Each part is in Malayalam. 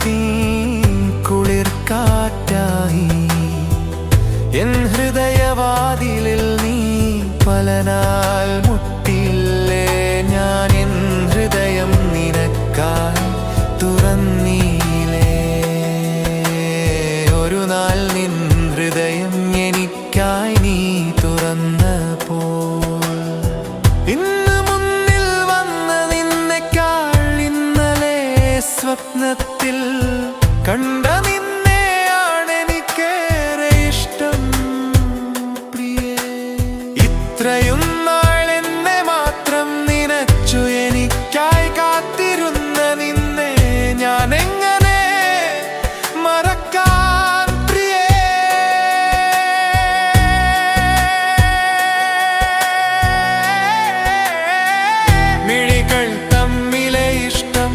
നീ കുളിർ കാറ്റായി എൻ ഹൃദയവാതിലിൽ നീ പലനാൾ മുട്ടിയില്ലേ ഞാൻ എൻ ഹൃദയം നിനക്കായി തുറന്നീലേ ഒരു നാൾ നിൻ ഹൃദയം എനിക്കായി നീ തുറന്നപ്പോൾ ഇന്ന് മുന്നിൽ വന്ന നിന്നെക്കാൾ ഇന്നലെ സ്വപ്നത്തിൽ കണ്ട നിന്നെയാണെനിക്കേറെ ഇഷ്ടം പ്രിയേ ഇത്രയും നാൾ എന്നെ മാത്രം നിനച്ചു എനിക്കായി കാത്തിരുന്ന നിന്നെ ഞാൻ എങ്ങനെ മറക്കാൻ പ്രിയേ മിഴികൾ തമ്മിലെ ഇഷ്ടം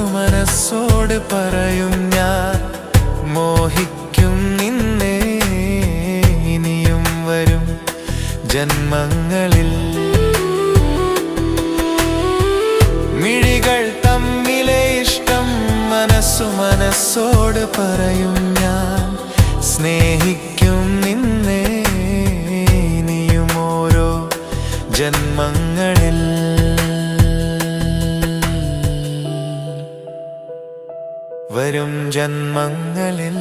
മനസ്സോട് പറയും ഞാൻ മോഹിക്കും നിന്നെ ഇനിയും വരും ജന്മങ്ങളിൽ മിഴികൾ തമ്മിലെ ഇഷ്ടം മനസ്സോട് പറയും ഞാൻ സ്നേഹിക്കും നിന്നെ ഇനിയും ഓരോ ജന്മങ്ങളിൽ വരും ജന്മങ്ങളിൽ